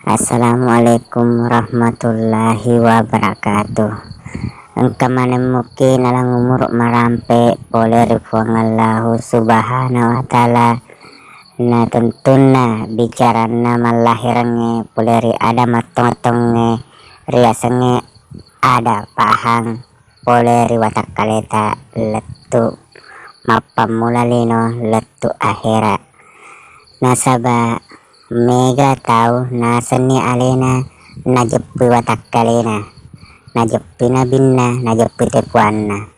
Assalamualaikum warahmatullahi wabarakatuh. Engka manemuki nalang umur marampe boleh rifuangallahu subhanahu wa ta'ala. Nah tentunya bicarana malahirange poleri ada matong-matonge riasenge ada pahang poleri watak kaleta letu mapamulalino letu akhirat. Nasaba mega tahu naseni alena najepi watak kalena najepi nabinna najepi tepuanna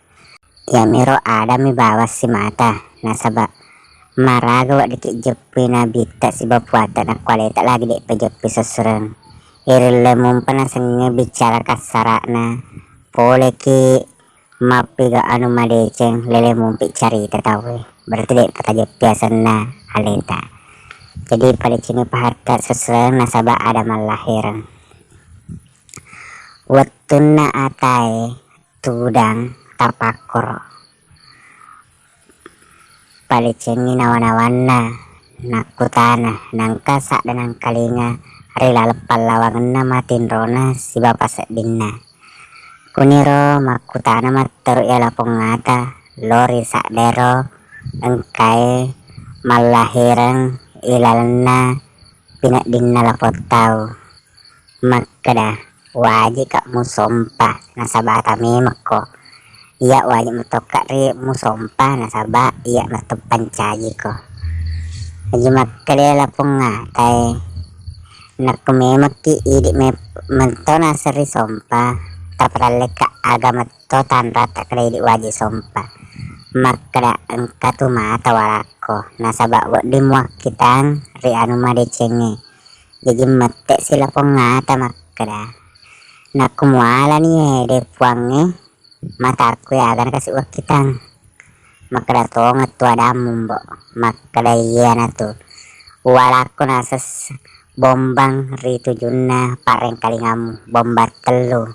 ya miro ada mi bawas si mata nasaba maraga wak dikit jepi nabita si bapuata na kualita lagi dek pejepi sesereng irile mumpana senge bicara kasarakna pole ki mapiga anu madeceng lele mumpi carita tawe berarti dek kata jepi asenna aleta. Jadi pada sini paharta sesereng nasabah ada malahiran wettuna atai tudang tapakor pada sini nawan-nawanna nakutana nangka sak dan nangkalinga rila lepal lawanganna matin rona si bapak sedinna kuniro makutana mater ya lapong ngata lori sak dero engkai malahiran ilalna pinak dinna lapot tau makada wajib kak musompah nasabah tami mako iya wajib metokak ri musompah nasabah iya metepan caji ko aja makada lapong ngatai nak memaki idik mentona seri sompah taprale ka agama to tanra tak idik wajib sompah makada engka tu mata walako nasabak wak dimuak kitang ri anu madecenge jadi mete sila pengata makada naku muala nih de puange mataku ya agan kasih wak kitang makada tonga tu ada mumbo makada iya natu walako nases bombang ri tujuna pareng kalingamu bombat telu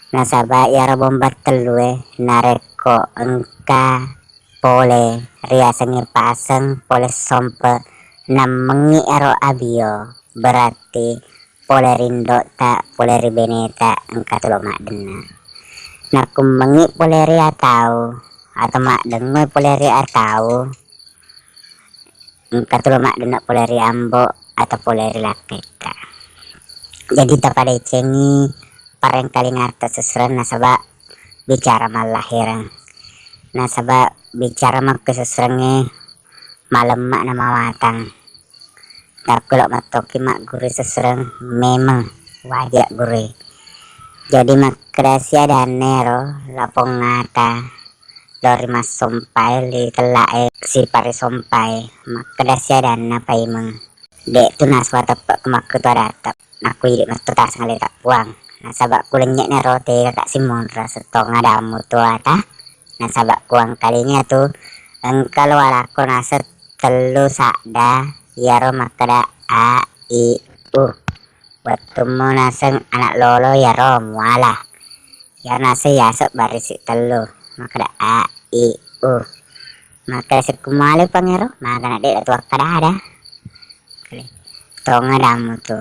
nasabak ya bombat telu nareko engka pole riasenge paseng pole sompe namengi aro abio berarti pole rindo tak pole ribeneta engka tulo mak dena naku mengi pole ria tau atau mak dengoy pole ria tau engka tulo mak dena pole ria ambo atau pole ria lakeka jadi tapada cengi pareng kali ngata seseren nasabak bicara malahiran nasabak bicara mak keseserenge malam mak nama watang tak kulok matoki mak guri sesereng memang wajak guri jadi mak kreasia dan nero lapong ngata lori mas sompai li telae si pari sompai mak kreasia dan napa imeng dek tu naswa tepak kemak ketua datap aku hidup mas tutas ngali tak puang nasabak kulenyek na roti kakak Simon rasetong ada mutu ata nasabak kuang kalinya tu engkal walako naset telu sakda yaro makada a i u watumu naseng anak lolo yaro muala ya nase yasok barisi telu makada a i u maka sekumale pangero maka dek tu kada ada tonga damu tu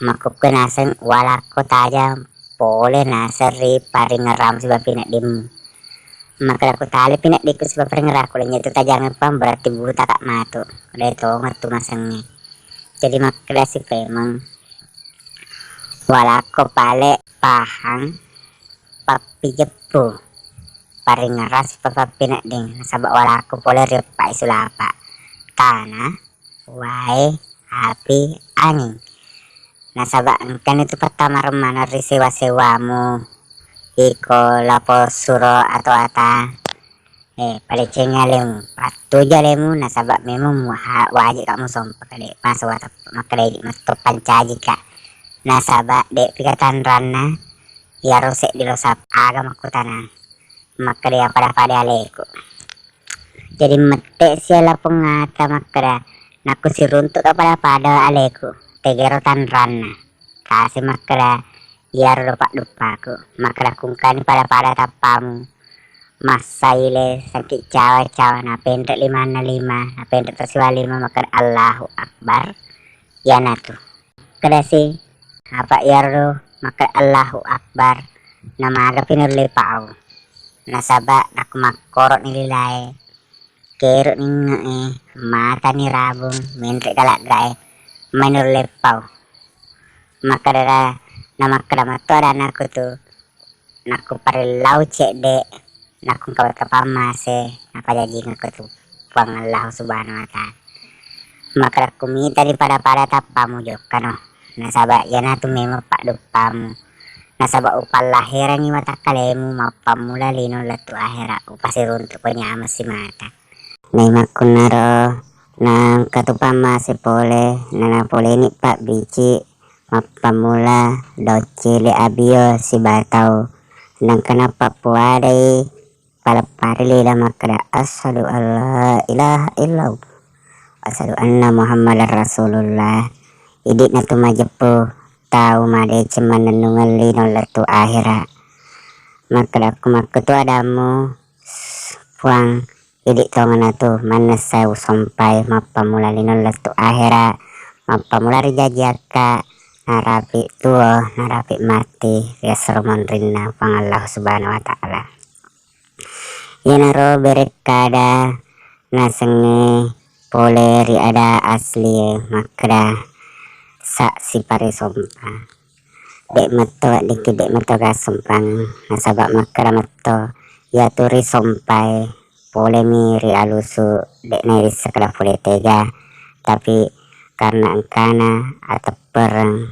makuke naseng walako tajam pole naseri paring ngeram sebab pinak dim maka aku tali pinak diku sebab paring ngeraku lenya itu tajam pam berarti buta tak matu udah itu ngatu masengnya jadi maka si pemang walako pale pahang papi jepu paring ngeras papa pinak ding sabak walako pole ripa isulapa tanah wae api angin nasabak kan itu pertama remana ri sewa-sewamu iko lapo suro atau ata pada cengalemu patu jalemu nasabak memang wajib kamu sompak dek masuk atau maka dek masuk pancaji kak nasabak dek pikatan rana ya rosek di losap agama kutana maka dia pada aleku jadi mete siala pengata maka naku si runtuk pada aleku tegerotan rana kasih makra ya lupa lupaku makra kungkani pada tapamu masaile sakit cawa-cawa na pendek 5 na pendek tersiwa 5 makan Allahu Akbar ya natu kada si apa yardo makan Allahu Akbar na maga pinurli pao nasaba nakumakorot nililay kero ninga mata ni rabong mentre galak gae manurli pao makadara na makadamato ada naku tu naku parilau cek dek nakung kawat kapamase napajaji ngaku tu pang Allah subhanahu wa ta'ala maka kumita di pada tapamu jokano nasaba yana tu memo pak dupamu nasaba upal lahiran ni mata kalemu mapamula lino latu akhira upasiruntuk penyama si mata nai makunaro nang katupama si pole nana pole ni pak bici mapamula docile abio si batau nang kenapa puadai pada parili la makada asyhadu alla ilaha illallah asyhadu anna muhammadar rasulullah idik natu majepo tahu made cuman nungal lino latu akhira makada kumaku tu adamu puang idik tongan tu mana saya sampai mapamula lino latu akhira mapamula rijajaka narapi tua narapi mati ya sermon rinna pang Allah subhanahu wa ta'ala yanaro berekada nasenge poleri ada asli makra sak si pare sompa dek meto dek meto ga sompang nasabak makra meto ya turi sompai polemi ri alusu dek neri sekala pole tega tapi karena engkana atau perang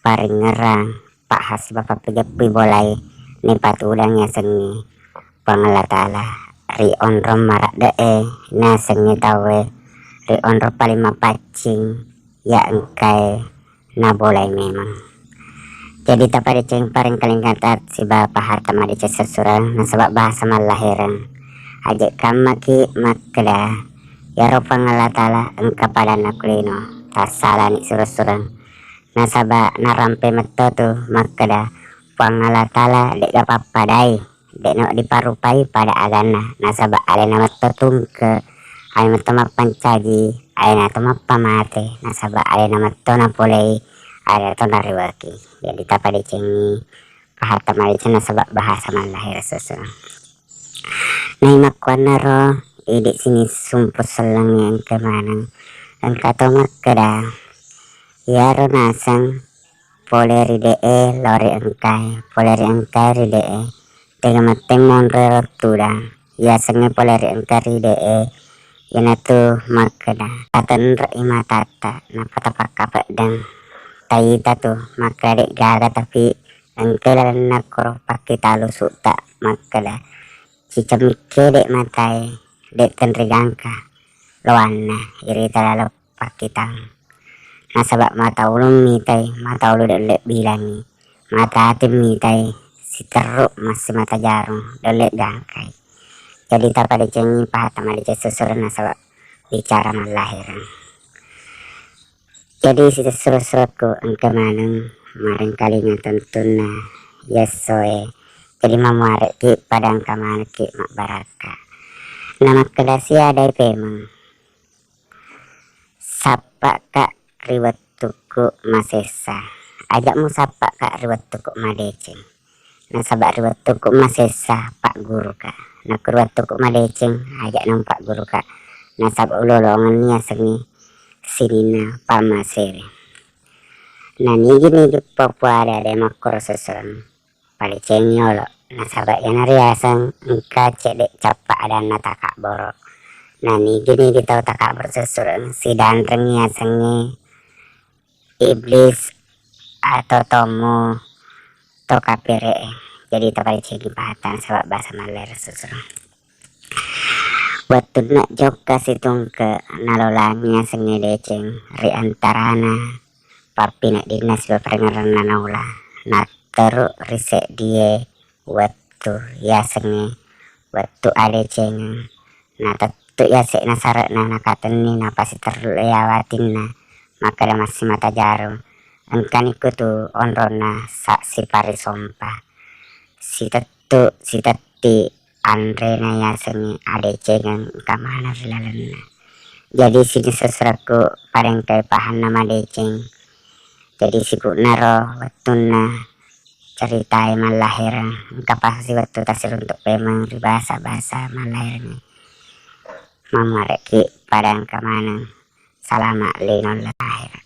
paring ngerang pak has bapak pejapi bolai ni patu udangnya sengi pangala ta'ala ri onro marak dee na sengi tawe ri onro paling mapacing ya engkai na bolai memang jadi tapade ceng paring kaling katat si bapak harta madice sesurang na sebab bahasa malahiran ajak kamaki makda ya ro pangala ta'ala engka pada nakulino tasala ni surang nasaba narampe meto tu makda pangala ta'ala dek gapapadai dek no diparupai pada agana nasaba alena meto tungke alena meto mapancaji alena to mapamate nasaba alena meto napolei alena to nariwaki jadi tapa dicengi paharta malice nasaba bahasa malahir susu nai makwana ro idik sini sumpus selang yang kemanang dan kato makda ya ro nasang poleri dee lori engkai ridee tega mateng monre rotuda ya senge poleri engkai ridee yana tu makada katan ima tata napata pakapet dan tayita tu makade gaga tapi engkai lalan nakoro paki talu sukta makada cicamike dek matai dek tenri gangka loana iri talalo paki tang nasabak mata ulun mitai mata ulu dek bilangi mata hati mitai si teruk masih mata jarum dolek gangkai jadi tak pada cengi pahata malice susur nasabak bicara malahiran jadi si surut-surutku engke maneng maring kalinya tentuna yesoe jadi mamuarek ki padang kamana ki mak baraka nama kedasi ada pemang sapa kak riwet tuku masesa ajakmu sapa kak riwet tuku madeceng nasabak riwet tuku masesa pak guru kak nak riwet tuku madeceng ajak nang pak guru kak nasabak ulolongan niya sengi sinina pamasere nani gini di Papua ada makro seserang pali cengyolo nasabak yana riasang engka cedek capa ada nataka borok nani gini di tau takak bersesurang si dandreng ya sengi iblis atau tomo to kapire jadi tapali cengi pahatan sebab bahasa maler sesurang waktu nak joka situng ke nalolangnya sengi deceng ri antarana papi nak dinas beperengaran nanaula nak teruk risek dia waktu ya sengi waktu ada ceng nah tetu ya sek nasaret na nakaten ni na pasti terlewatin na maka ada masih mata jarum engkan ikut tu onrona sak si pari sompa si tetu si teti Andre na ya sengi ADC ngan kamana filalana. Jadi sini seseraku pareng kay pahan nama deceng. Jadi siku naro watuna cerita malahir kapasi waktu tasir untuk pemang di bahasa malahir mamareki parang kamana salama linol lahir.